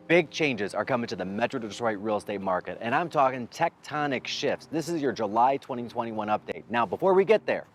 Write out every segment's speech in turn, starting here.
Big changes are coming to the Metro Detroit real estate market, and I'm talking tectonic shifts. This is your July 2021 update. Now, before we get there,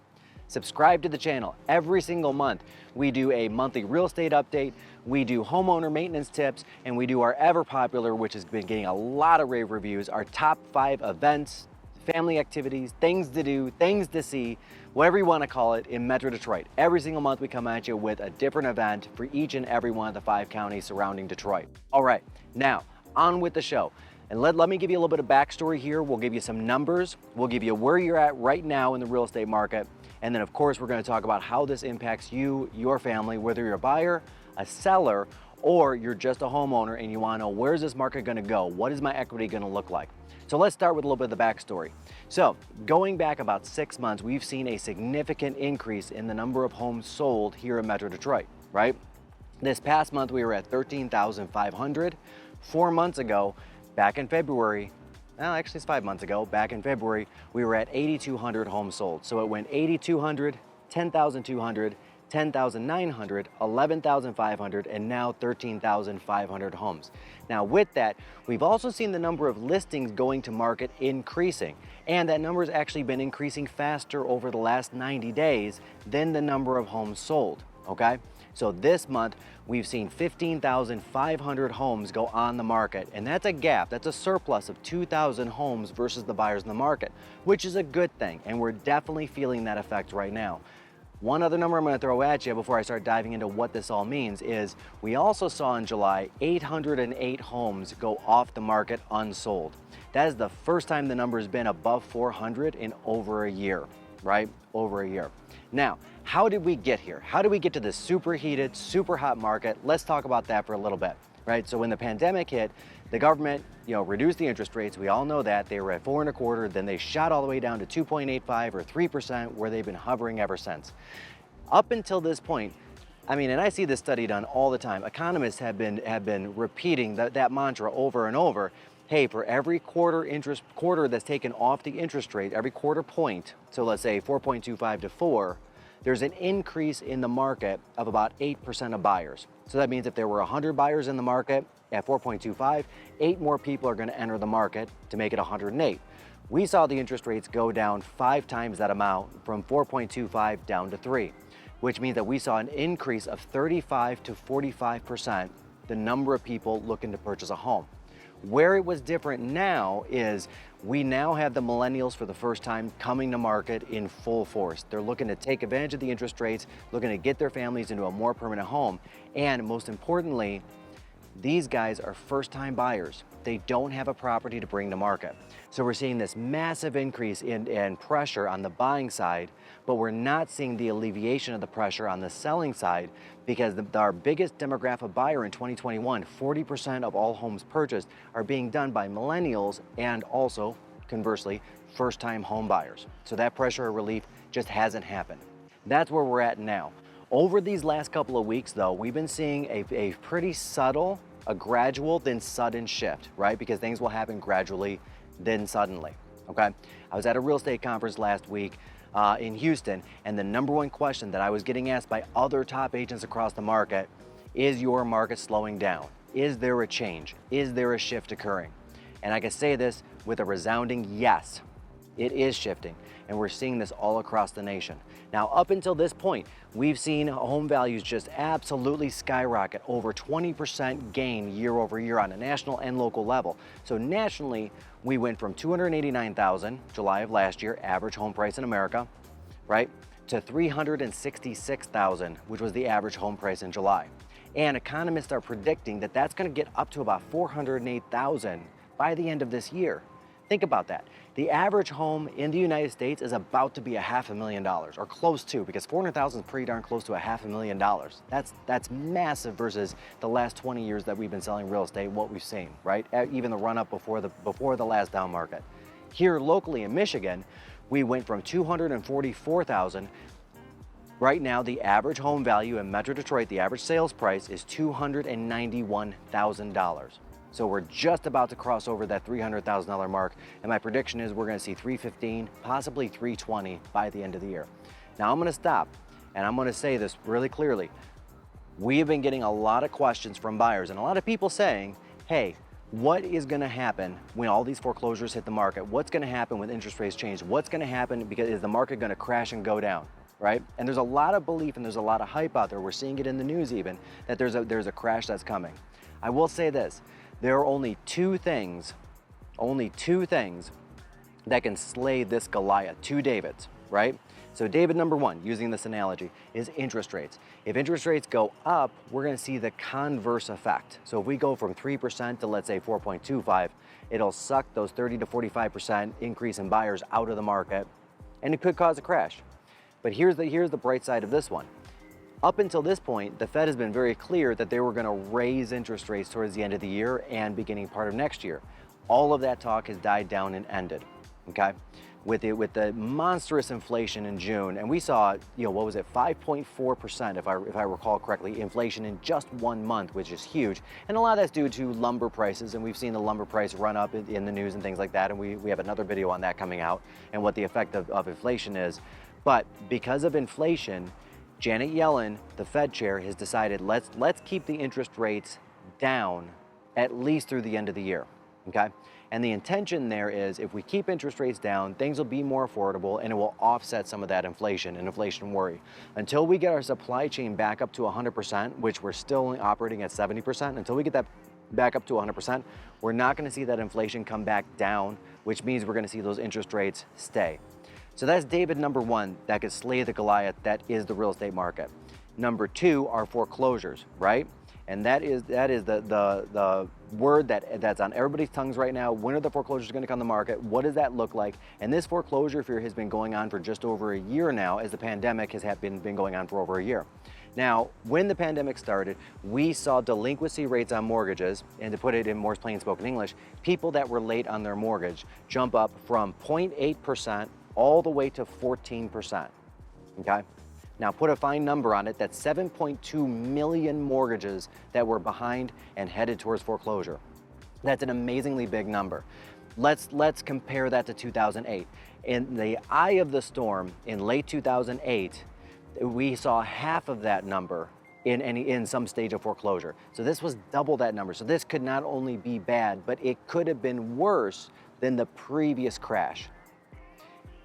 subscribe to the channel. Every single month, we do a monthly real estate update, we do homeowner maintenance tips, and we do our ever popular, which has been getting a lot of rave reviews, our top 5 events, family activities, things to do, things to see, whatever you want to call it, in Metro Detroit. Every single month we come at you with a different event for each and every one of the 5 counties surrounding Detroit. All right, now on with the show. And let me give you a little bit of backstory here. We'll give you some numbers. We'll give you where you're at right now in the real estate market. And then of course, we're going to talk about how this impacts you, your family, whether you're a buyer, a seller, or you're just a homeowner and you want to know, where's this market going to go? What is my equity going to look like? So let's start with a little bit of the backstory. So going back about 6 months, we've seen a significant increase in the number of homes sold here in Metro Detroit, right? This past month, we were at 13,500. 4 months ago, back in February, well, actually it's 5 months ago, back in February, we were at 8,200 homes sold. So it went 8,200, 10,200, 10,900, 11,500, and now 13,500 homes. Now with that, we've also seen the number of listings going to market increasing, and that number has actually been increasing faster over the last 90 days than the number of homes sold, okay? So this month, we've seen 15,500 homes go on the market, and that's a gap, that's a surplus of 2,000 homes versus the buyers in the market, which is a good thing, and we're definitely feeling that effect right now. One other number I'm going to throw at you before I start diving into what this all means is we also saw in July 808 homes go off the market unsold. That is the first time the number has been above 400 in over a year, right? Over a year. Now, how did we get here? How did we get to this super heated, super hot market? Let's talk about that for a little bit, right? So when the pandemic hit, the government, reduced the interest rates. We all know that. They were at 4.25, then they shot all the way down to 2.85 or 3%, where they've been hovering ever since. Up until this point, and I see this study done all the time. Economists have been repeating that mantra over and over. Hey, for every quarter that's taken off the interest rate, every quarter point, so let's say 4.25 to 4, there's an increase in the market of about 8% of buyers. So that means if there were 100 buyers in the market at 4.25, 8 more people are going to enter the market to make it 108. We saw the interest rates go down 5 times that amount, from 4.25 down to 3, which means that we saw an increase of 35 to 45% the number of people looking to purchase a home. Where it was different now is we now have the millennials for the first time coming to market in full force. They're looking to take advantage of the interest rates, looking to get their families into a more permanent home. And most importantly, these guys are first-time buyers. They don't have a property to bring to market. So we're seeing this massive increase in pressure on the buying side, but we're not seeing the alleviation of the pressure on the selling side, because our biggest demographic buyer in 2021, 40% of all homes purchased, are being done by millennials and also, conversely, first-time home buyers. So that pressure relief just hasn't happened. That's where we're at now. Over these last couple of weeks, though, we've been seeing a pretty subtle, a gradual, then sudden shift, right? Because things will happen gradually, then suddenly, okay? I was at a real estate conference last week in Houston, and the number one question that I was getting asked by other top agents across the market is your market slowing down? Is there a change? Is there a shift occurring? And I can say this with a resounding yes. It is shifting, and we're seeing this all across the nation. Now, up until this point, we've seen home values just absolutely skyrocket, over 20% gain year over year on a national and local level. So nationally, we went from 289,000 July of last year, average home price in America, right, to 366,000, which was the average home price in July. And economists are predicting that that's going to get up to about 408,000 by the end of this year. Think about that. The average home in the United States is about to be $500,000, or close to, because 400,000 is pretty darn close to $500,000. That's massive versus the last 20 years that we've been selling real estate, what we've seen, right? Even the run up before the last down market. Here locally in Michigan, we went from 244,000. Right now, the average home value in Metro Detroit, the average sales price is $291,000. So we're just about to cross over that $300,000 mark, and my prediction is we're going to see 315, possibly 320 by the end of the year. Now I'm going to stop, and I'm going to say this really clearly. We have been getting a lot of questions from buyers and a lot of people saying, hey, what is going to happen when all these foreclosures hit the market? What's going to happen when interest rates change? What's going to happen because is the market going to crash and go down, right? And there's a lot of belief and there's a lot of hype out there. We're seeing it in the news even, that there's a crash that's coming. I will say this, there are only two things that can slay this Goliath, two Davids, right? So David number one, using this analogy, is interest rates. If interest rates go up, we're gonna see the converse effect. So if we go from 3% to let's say 4.25, it'll suck those 30 to 45% increase in buyers out of the market, and it could cause a crash. But here's the bright side of this one. Up until this point, the Fed has been very clear that they were gonna raise interest rates towards the end of the year and beginning part of next year. All of that talk has died down and ended, okay? With the monstrous inflation in June, and we saw, what was it, 5.4% if I recall correctly, inflation in just 1 month, which is huge. And a lot of that's due to lumber prices, and we've seen the lumber price run up in the news and things like that, and we have another video on that coming out and what the effect of inflation is. But because of inflation, Janet Yellen, the Fed chair, has decided let's keep the interest rates down at least through the end of the year, okay? And the intention there is if we keep interest rates down, things will be more affordable and it will offset some of that inflation and inflation worry. Until we get our supply chain back up to 100%, which we're still only operating at 70%, until we get that back up to 100%, we're not gonna see that inflation come back down, which means we're gonna see those interest rates stay. So that's David number one that could slay the Goliath, that is the real estate market. Number two are foreclosures, right? And that is the word that's on everybody's tongues right now. When are the foreclosures going to come to market? What does that look like? And this foreclosure fear has been going on for just over a year now, as the pandemic has been going on for over a year. Now, when the pandemic started, we saw delinquency rates on mortgages, and to put it in more plain spoken English, people that were late on their mortgage jump up from 0.8% all the way to 14%, okay? Now put a fine number on it, that's 7.2 million mortgages that were behind and headed towards foreclosure. That's an amazingly big number. Let's compare that to 2008. In the eye of the storm in late 2008, we saw half of that number in some stage of foreclosure. So this was double that number. So this could not only be bad, but it could have been worse than the previous crash.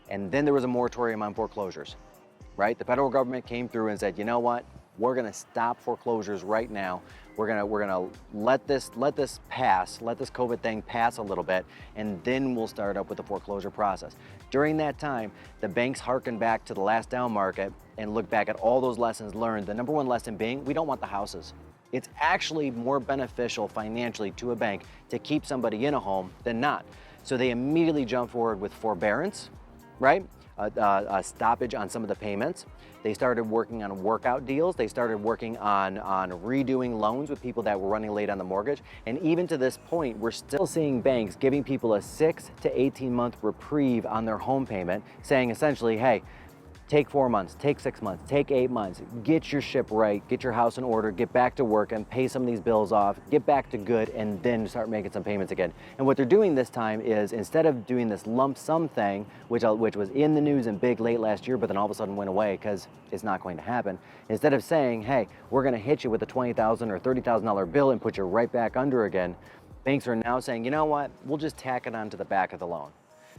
And then there was a moratorium on foreclosures. Right? The federal government came through and said, you know what? We're gonna stop foreclosures right now. We're gonna let this pass, let this COVID thing pass a little bit, and then we'll start up with the foreclosure process. During that time, the banks harkened back to the last down market and looked back at all those lessons learned. The number one lesson being, we don't want the houses. It's actually more beneficial financially to a bank to keep somebody in a home than not. So they immediately jumped forward with forbearance, right? A stoppage on some of the payments. They started working on workout deals. They started working on redoing loans with people that were running late on the mortgage. And even to this point, we're still seeing banks giving people a 6 to 18 month reprieve on their home payment, saying essentially, hey, take 4 months, take 6 months, take 8 months, get your ship right, get your house in order, get back to work and pay some of these bills off, get back to good, and then start making some payments again. And what they're doing this time is, instead of doing this lump sum thing, which was in the news and big late last year, but then all of a sudden went away because it's not going to happen, instead of saying, hey, we're gonna hit you with a $20,000 or $30,000 bill and put you right back under again, banks are now saying, you know what, we'll just tack it on to the back of the loan.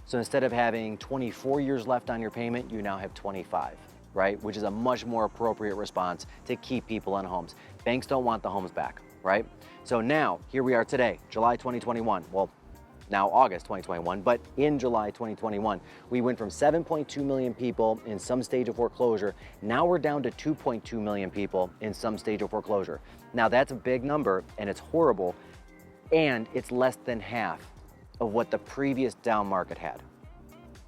So instead of having 24 years left on your payment, you now have 25, right? Which is a much more appropriate response to keep people on homes. Banks don't want the homes back, right? So now, here we are today, July 2021. Well, now August 2021, but in July 2021, we went from 7.2 million people in some stage of foreclosure. Now we're down to 2.2 million people in some stage of foreclosure. Now that's a big number and it's horrible, and it's less than half of what the previous down market had,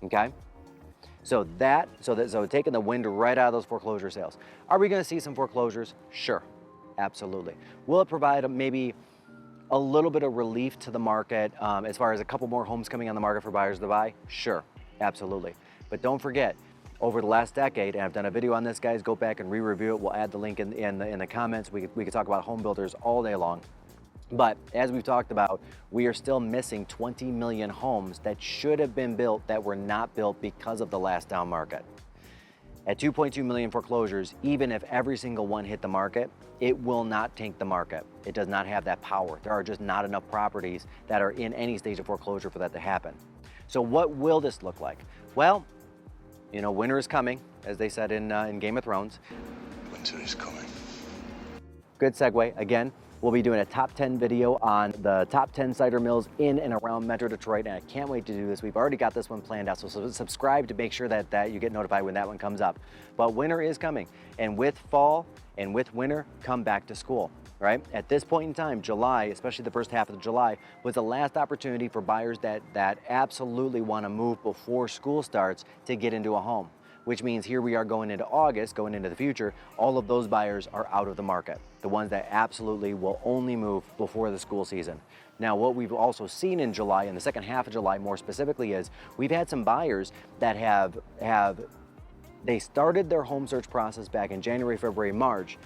okay? So taking the wind right out of those foreclosure sales. Are we gonna see some foreclosures? Sure, absolutely. Will it provide maybe a little bit of relief to the market as far as a couple more homes coming on the market for buyers to buy? Sure, absolutely. But don't forget, over the last decade, and I've done a video on this, guys, go back and re-review it. We'll add the link in the comments. We could talk about home builders all day long. But as we've talked about, we are still missing 20 million homes that should have been built that were not built because of the last down market. At 2.2 million foreclosures, even if every single one hit the market, it will not tank the market. It does not have that power. There are just not enough properties that are in any stage of foreclosure for that to happen. So what will this look like? Well, you know, winter is coming, as they said in Game of Thrones. Winter is coming. Good segue. Again, we'll be doing a top 10 video on the top 10 cider mills in and around Metro Detroit, and I can't wait to do this. We've already got this one planned out, so subscribe to make sure that you get notified when that one comes up. But winter is coming, and with fall and with winter come back to school, right? At this point in time, July, especially the first half of July, was the last opportunity for buyers that absolutely want to move before school starts to get into a home, which means here we are going into August, going into the future, all of those buyers are out of the market. The ones that absolutely will only move before the school season. Now, what we've also seen in July, in the second half of July more specifically, is we've had some buyers that they started their home search process back in January, February, March.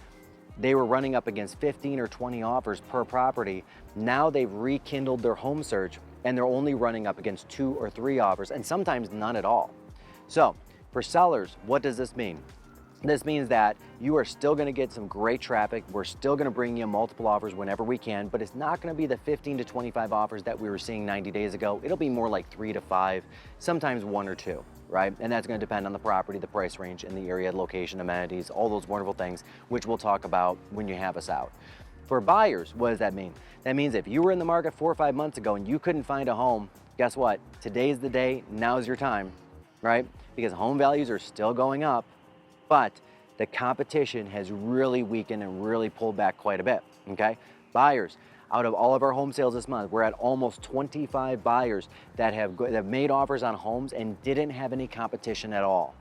They were running up against 15 or 20 offers per property. Now they've rekindled their home search and they're only running up against 2 or 3 offers, and sometimes none at all. So for sellers, what does this mean? This means that you are still going to get some great traffic. We're still going to bring you multiple offers whenever we can, but it's not going to be the 15 to 25 offers that we were seeing 90 days ago. It'll be more like 3 to 5, sometimes 1 or 2, right? And that's going to depend on the property, the price range, and the area, location, amenities, all those wonderful things, which we'll talk about when you have us out. For buyers, what does that mean? That means if you were in the market 4 or 5 months ago and you couldn't find a home, guess what? Today's the day, now's your time, right? Because home values are still going up, but the competition has really weakened and really pulled back quite a bit, okay? Buyers, out of all of our home sales this month, we're at almost 25 buyers that have made offers on homes and didn't have any competition at all.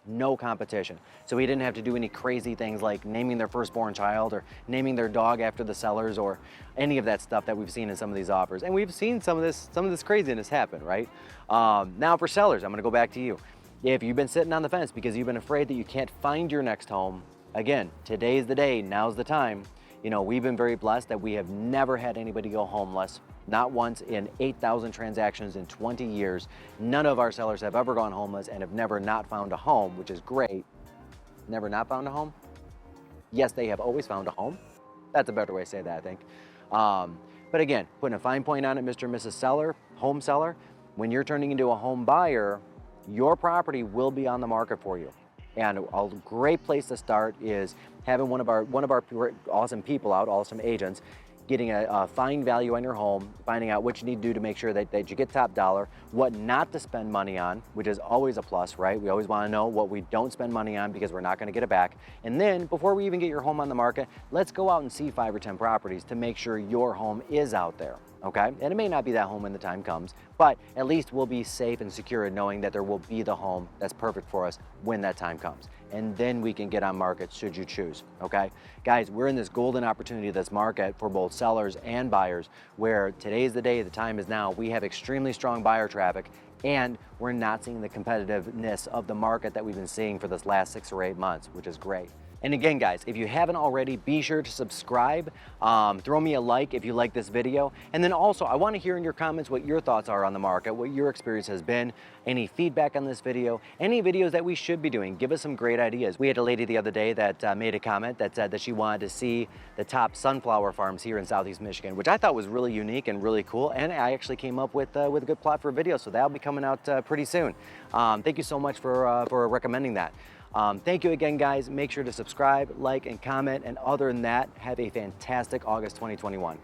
No competition. So we didn't have to do any crazy things like naming their firstborn child or naming their dog after the sellers or any of that stuff that we've seen in some of these offers. And we've seen some of this craziness happen, right? Now for sellers, I'm gonna go back to you. If you've been sitting on the fence because you've been afraid that you can't find your next home, again, today's the day, now's the time. You know, we've been very blessed that we have never had anybody go homeless, not once in 8,000 transactions in 20 years. None of our sellers have ever gone homeless and have never not found a home, which is great. Never not found a home? Yes, they have always found a home. That's a better way to say that, I think. But again, putting a fine point on it, Mr. and Mrs. Seller, home seller, when you're turning into a home buyer, your property will be on the market for you. And a great place to start is having one of our awesome people out, awesome agents, getting a fine value on your home, finding out what you need to do to make sure that you get top dollar, what not to spend money on, which is always a plus, right? We always want to know what we don't spend money on because we're not going to get it back. And then before we even get your home on the market, let's go out and see 5 or 10 properties to make sure your home is out there. Okay? And it may not be that home when the time comes, but at least we'll be safe and secure in knowing that there will be the home that's perfect for us when that time comes. And then we can get on market should you choose, okay? Guys, we're in this golden opportunity of this market for both sellers and buyers where today's the day, the time is now. We have extremely strong buyer traffic and we're not seeing the competitiveness of the market that we've been seeing for this last 6 or 8 months, which is great. And again, guys, if you haven't already, be sure to subscribe. Throw me a like if you like this video. And then also, I want to hear in your comments what your thoughts are on the market, what your experience has been, any feedback on this video, any videos that we should be doing. Give us some great ideas. We had a lady the other day that made a comment that said that she wanted to see the top sunflower farms here in Southeast Michigan, which I thought was really unique and really cool. And I actually came up with a good plot for a video, so that'll be coming out pretty soon. Thank you so much for recommending that. Thank you again, guys. Make sure to subscribe, like, and comment. And other than that, have a fantastic August 2021.